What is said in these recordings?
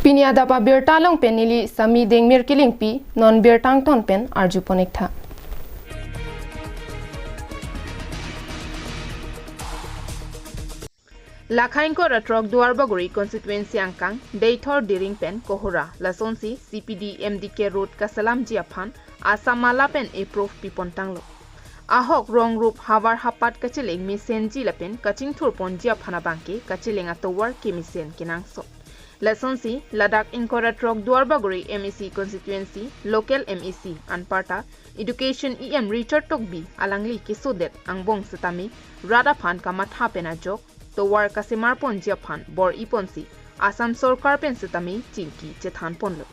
Pinia dapa birtalong penili sami deng mirkiling pi non birtang ton pen arju ponekta. Lakhain ko ratrok duar baguri constituency angkang Deitor Diring pen kohora lasonsi CPD MDK road kasalam jiaphan asamala pen approve pipontanglo. Ahok rong rup hawar hapat kaciling misen jilapen kacing turpon jiaphana bangke kaciling atowar kimisen kinangso. Lasonsi Ladakh inkora trok duar baguri MEC constituency local MEC anparta education EM Richard Tokbi alangli kisodet angbong setami radaphan kamatha pena jok towar kasimar pon jiaphan bor iponsi Assam Sorkar pen setami chingki chethan ponlo.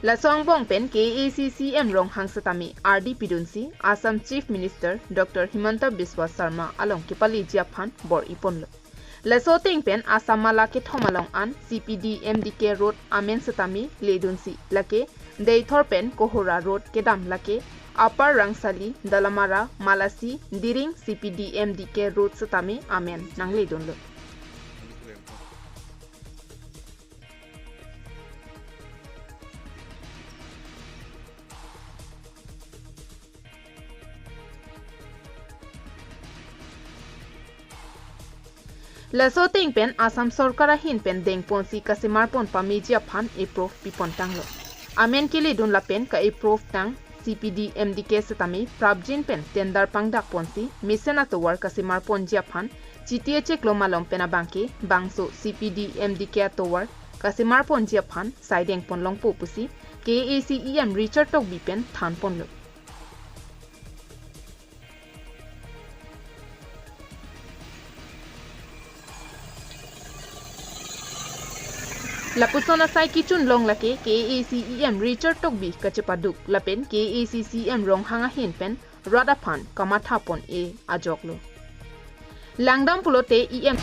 Lasong bong pen KACCM rong hang setami RD Pidunsi Assam Chief Minister Dr. Himanta Biswa Sarma along kipali jiaphan bor iponlo. Lasoteng pen Assam malake thomalong an CPD MDK road amen setami ledunsi lake Deitor pen kohora road kedam lake Upper Rangsali Dalamara Malasi Diring CPD MDK road setami amen nang ledunlo. Lasoteng pen Assam Sorkara hin pen deng ponsi kasimar pon pamijia phan approve pipontanglo. Amen kili dun la pen ka approve tang CPD MDK setami prabjin pen tender pangdak ponsi mission atowar kasimar pon jia phan chitie cheklo malom pena bangke bangso CPD MDK atowar kasimar pon jia phan saideng pon long popusi KACEM Richard Tokbi pen than ponlo. Lapusona sai kichun long lake KACEM Richard Tokbi kachepaduk lapen KACCM rong hanga hin pen radaphan kamatha pon e ajoklo. Langdam pulote EM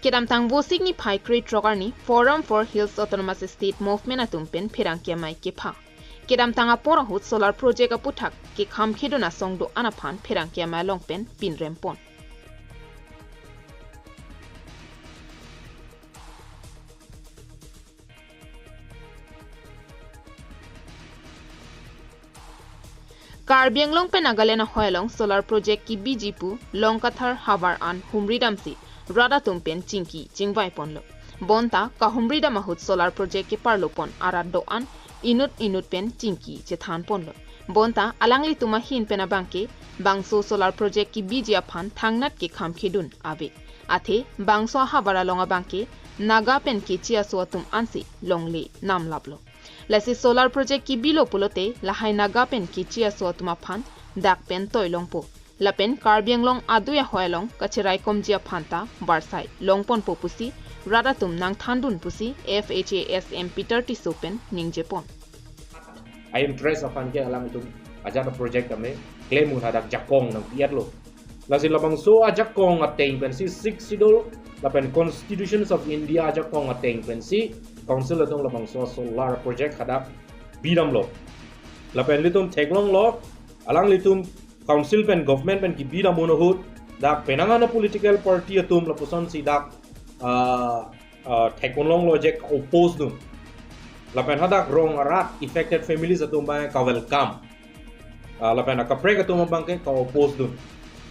Kedam tang vosik ni pai create trogarni Forum for Hills Autonomous State Movement atumpen phirangkia mai kepa. Kedam tang apora hut solar project aputhak ke kham khedona songdo anaphan phirangkia mai longpen pin rempon. Karbiang longpen agalena hoelong solar project ki BGPU longkathar havar an humridamsi Rada tumpen chingki chingbai ponlo. Bonta ka humrida mahut solar project ke parlo pon arat do an inut pen chingki chethan ponlo. Bonta alangli tuma hin pena bangke bangso solar project ki bijia phan thangnat ke kham khedun abe. Athe bangso habara longa bangke naga pen ke chia so tum ansi longle nam lablo. Lasi solar project ki bilo pulote lahai naga pen ke chia so tuma phan dak pen toilong po. Lapen karbiang long aduya hoelong kachirai komjia phanta barsai longpon popusi radatum nang thandun pusi FHASM Peter Tisopen ningjepon. I am dressed upon ke alam itu ajak project kami claim hadak jakong nang piat lo. Lasin labang so ajak kong ateng pensi 6 sidol lapen Constitutions of India ajak kong ateng pensi council atong labang so solar project hadak bidam lo. Lapen litum teklong lo alang litum council pen government pen ki bida monohut dak penangana political party atum lapuson si dak thekonlong logic oppose dum lapen hadak wrong arat affected families atum ba ka welcome lapen ka prek atum bangke ka oppose dum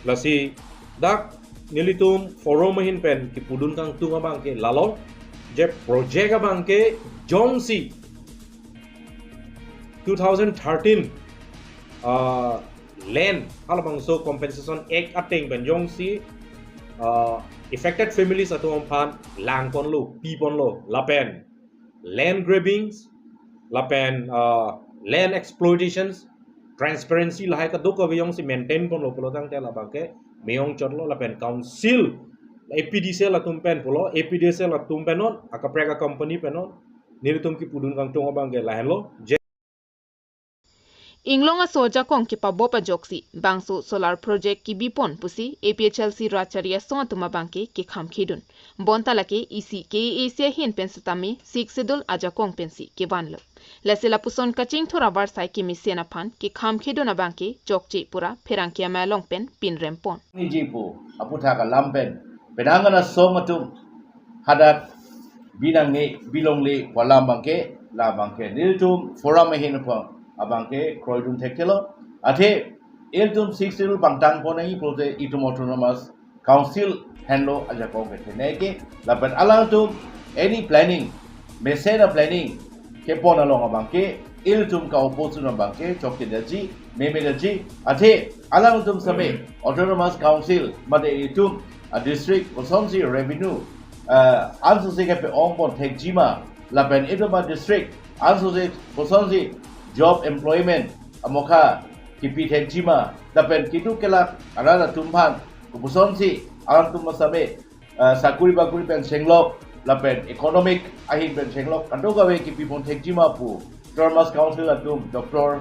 lasi dak nilitum forum hin pen ki pudun kang tunga bangke lalong je project bangke jongsi 2013 land halabang so compensation act ateng benjong si affected families atom phan lang pon lo pi pon lo lapen land grabbings lapen land exploitations transparency lahai ka dok avyong si maintain pon lo polotang te labang ke meong chot lo lapen council APDC la tumpen polo APDC la tumpenon akapreka company penon nilitum ki pudun kang tonga bang ke lahen lo Inglonga soja kong ki pabopa joksi bangso solar project ki bipon pusi APHLC racharia so tuma bangke ki kham khidun bonta lake isi ke asia hin pensutami 6 sedul aja kong pensi ki banlo lesela puson kaching thora war sai ki misena phan ki kham khidun abangke chokchi pura pherangkia ma long pen pin rempon ni jipu aputha ka lampen pedangana somatum hadat binangi bilongli walam bangke la bangke niltum forum hin pa abangke kroidum thekelo athe eltum 60 bangtang ponai project itum autonomous council handle aja ko neke lapan alatum any planning mesena planning ke pona long abangke iltum ka opposuna bangke chokti daji memedaji athe alatum same autonomous council made itum a district konsonsi revenue ansusi ke pe ongpon thekjima lapan ituma district ansusi konsonsi job employment amoka kipi thekjima lapan kitu kelak arada tumpan konsonsi alam tumasame sakuri bakuri pen senglok lapen economic ahin pen senglok kandogawe kipi pon thekjima pu autonomous council atum dr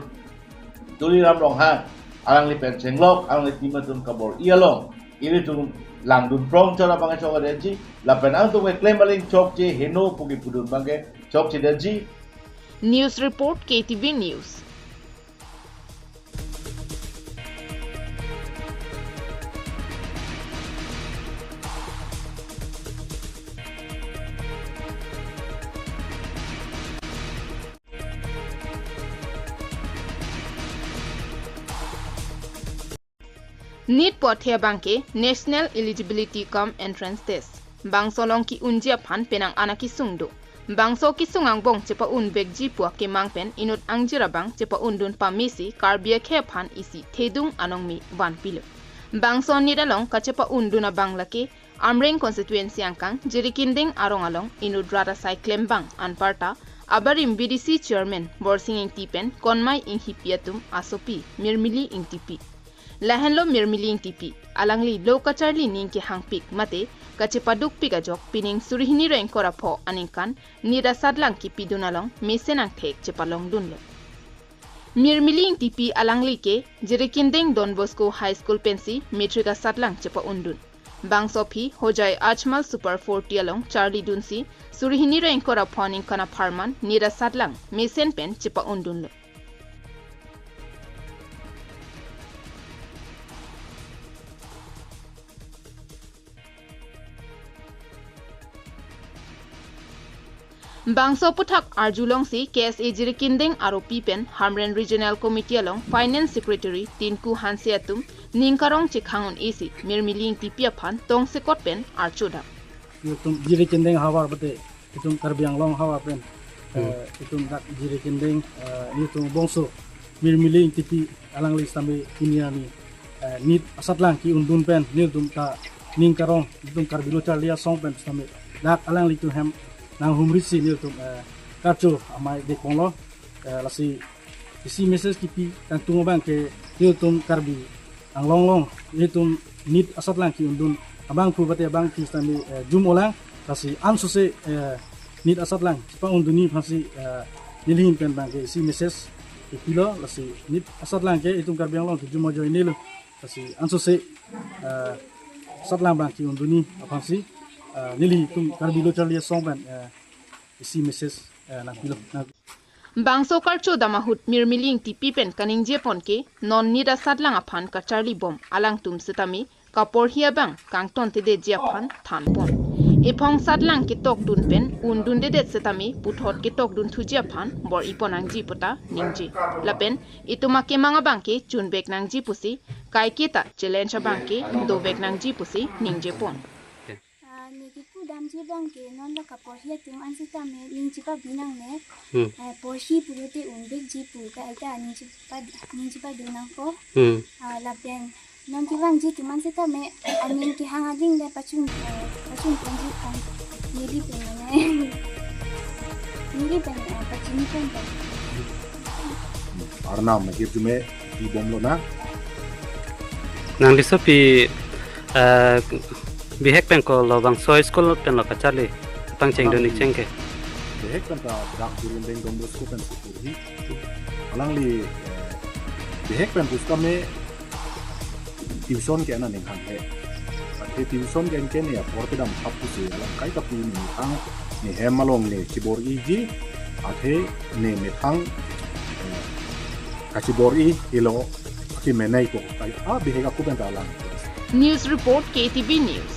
tuliram longhang alang li pen senglok alang li timatum kabor ialong ini tum langdun prong chora banga choga deji lapen ang tu we claimaling chokje heno pugi pudun bange chokje deji. News report KTV News. NEET pothia bangke National Eligibility Cum Entrance Test bangsolong ki unjia phan penang anaki sungdo bangso ki sungang bong chepa un bekji puak ke mangpen inut angjira bang chepa undun pamisi karbia khe phan isi thedung anongmi wan pilo bangso nidalong ka chepa unduna banglake amreng constituency angkang jirikinding arong along inut rada cyclem bang anparta abarim BDC chairman borsing ing tipen konmai ing hipiatum asopi mirmili ing tipi lahenlo mirmiling tipi alangli lokacharli ningke hangpik mate kachepaduk pigajok pining surihini reng korapho aningkan nira sadlang ki pidunalong mesenang thek chepalong dunlo mirmiling tipi alangli ke jirikindeng Don Bosco High School pensi metrika sadlang chepa undun bangsopi hojai ajmal super 40 along charlie dunsi surihini reng korapho aningkana pharman nira sadlang mesen pen chepa undunlo Bangso puthak arjulong si KSA jirikindeng aropi pen Hamren Regional Committee along Finance Secretary Tinku Hanseatum ningkarong chikhangon isi mirmiling tipia phan tong sekot pen archoda itum jirikindeng hawar bate itum karbiang long hawar pen itum dak jirikindeng itum bongso mirmiling tipi alang li sambe kiniani nit asatlang ki undun pen nitum ta ningkarong itum karbilo charlia song pen sambe dak alang li tu hem nang humrisi ni tum kacho amai de konglo lasi isi message kipi tang tungo bang ke ni tum karbi ang long ni tum nit asat lang ki undun abang pu bate abang ki stami jum olang lasi ansuse nit asat lang pa unduni phasi nilhin pen bang ke isi message kipilo lasi nit asat lang ke itum karbi ang long ki jum mojo ini lo lasi ansuse asat lang bang ki unduni phasi nili tum karbilo charlia songban isi message na pilo bangso karcho damahut mirmiling tipi pen kaning jepon ke non nida sadlang aphan ka charlie bom alang tum sitami kapor hia bang kangton te de japhan than pon epong sadlang ke tok dun pen undun de det sitami puthot ke tok dun thujia phan bor iponang ji puta ningji lapen ituma ke manga bang ke chunbek nang ji pusi kai ke ta challenge bang ke do bek nang ji pusi ningje pon damji bangke non la kaporhia tum ansita me ninjipa binang ne porhi purute unbek jipu ka aita ninjipa dunang ko la pen non ki bangji tum ansita me anin ki hangading le pachun panji kan nili pen pachun pen arna me kirjume di bomlo na nang disopi bihek pen ko lobang soy school pen lo kachali pang cheng doni chengke bihek pen ta dak turun deng Don Bosco pen sepurhi alang li behek pen pusta me tuition ke na ning han he he tuition gen ke ne porte dam thap pu se ala kai ka pi ni thang ni he malong ne kibor i ji athe ne me thang ka kibor i ilo ki me nai ko tai a behek ku ben dalang News report KATV News.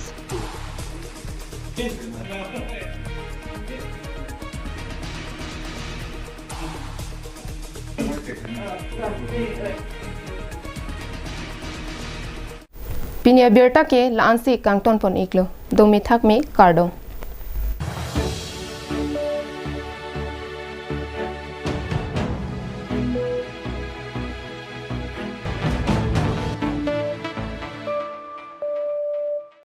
Pinia Berta ke Lansi Kangton pon iklo. Domi thak me Kardong.